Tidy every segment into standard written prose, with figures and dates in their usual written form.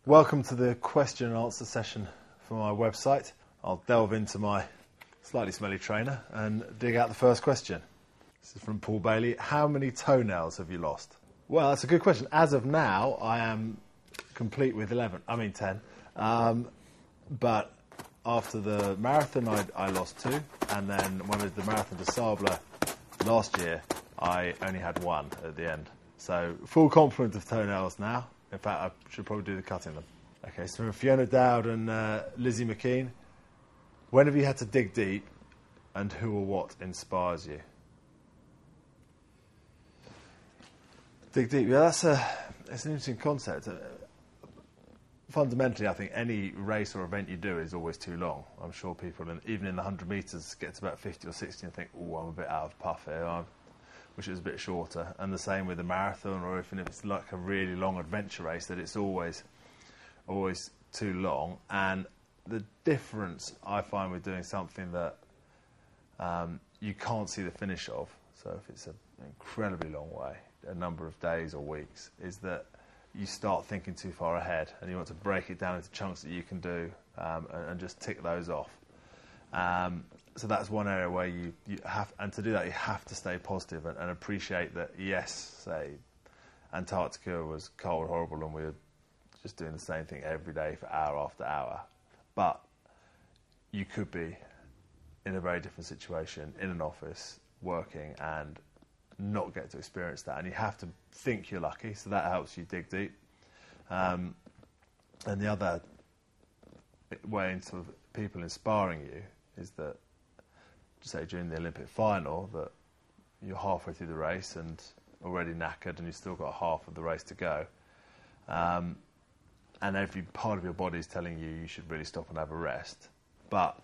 Welcome to the question and answer session for my website. I'll delve into my slightly smelly trainer and dig out the first question. This is from Paul Bailey. How many toenails have you lost? Well, that's a good question. As of now, I am complete with 10. But after the marathon, I lost 2. And then when I did the Marathon de Sable last year, I only had 1 at the end. So full complement of toenails now. In fact, I should probably do the cutting them. Okay, so from Fiona Dowd and Lizzie McKean. When have you had to dig deep, and who or what inspires you? Dig deep, yeah, it's an interesting concept. Fundamentally, I think any race or event you do is always too long. I'm sure people, even in the 100 metres, get to about 50 or 60 and think, oh, I'm a bit out of puff here. I wish it was a bit shorter. And the same with the marathon, or even if it's like a really long adventure race, that it's always too long. And the difference I find with doing something that you can't see the finish of, so if it's an incredibly long way, a number of days or weeks, is that you start thinking too far ahead and you want to break it down into chunks that you can do and just tick those off. So that's one area where you have, and to do that you have to stay positive and appreciate that, yes, say Antarctica was cold, horrible, and we were just doing the same thing every day for hour after hour. But you could be in a very different situation, in an office, working, and not get to experience that. And you have to think you're lucky, so that helps you dig deep. And the other way into people inspiring you is that, say, during the Olympic final, that you're halfway through the race and already knackered and you've still got half of the race to go. And every part of your body is telling you should really stop and have a rest. But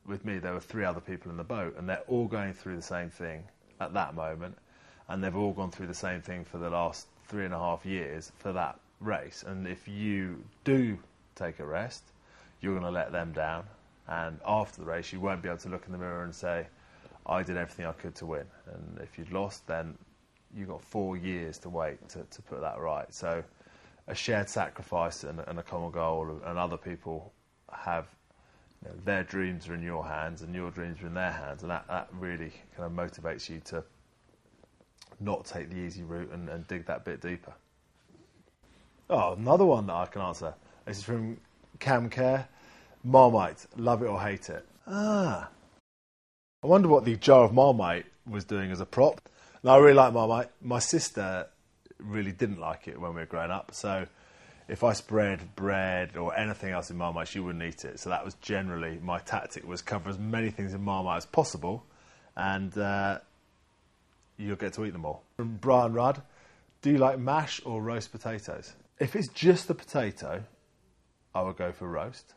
with me, there were 3 other people in the boat, and they're all going through the same thing at that moment, and they've all gone through the same thing for the last 3.5 years for that race. And if you do take a rest, you're going to let them down, and after the race you won't be able to look in the mirror and say, I did everything I could to win. And if you'd lost, then you've got 4 years to wait to put that right. So a shared sacrifice and a common goal, and other people have, you know, their dreams are in your hands and your dreams are in their hands, and that really kind of motivates you to not take the easy route and dig that bit deeper. Oh, another one that I can answer. This is from Cam Care. Marmite, love it or hate it? I wonder what the jar of Marmite was doing as a prop. No, I really like Marmite. My sister really didn't like it when we were growing up, so if I spread bread or anything else in Marmite, she wouldn't eat it. So that was generally my tactic, was cover as many things in Marmite as possible, and you'll get to eat them all. From Brian Rudd, do you like mash or roast potatoes? If it's just the potato, I would go for roast,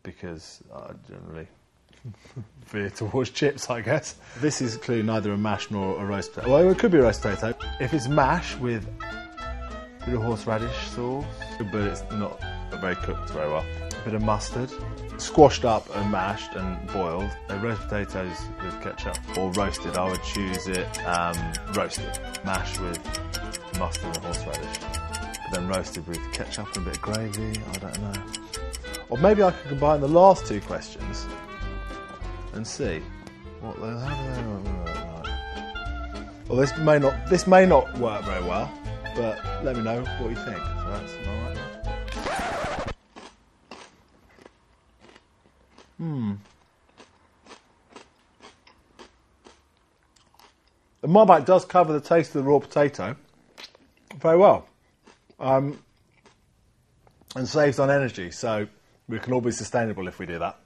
because I generally veer towards chips, I guess. This is clearly neither a mash nor a roast potato. Well, it could be a roast potato. If it's mash with a bit of horseradish sauce, but it's not very cooked very well, a bit of mustard, squashed up and mashed and boiled. Roast potatoes with ketchup, or roasted. I would choose it roasted. Mash with mustard and horseradish, but then roasted with ketchup and a bit of gravy. I don't know. Or maybe I could combine the last 2 questions and see what they have. Well, this may not work very well, but let me know what you think. So that's all right. The Marmite does cover the taste of the raw potato very well, and saves on energy. So we can all be sustainable if we do that.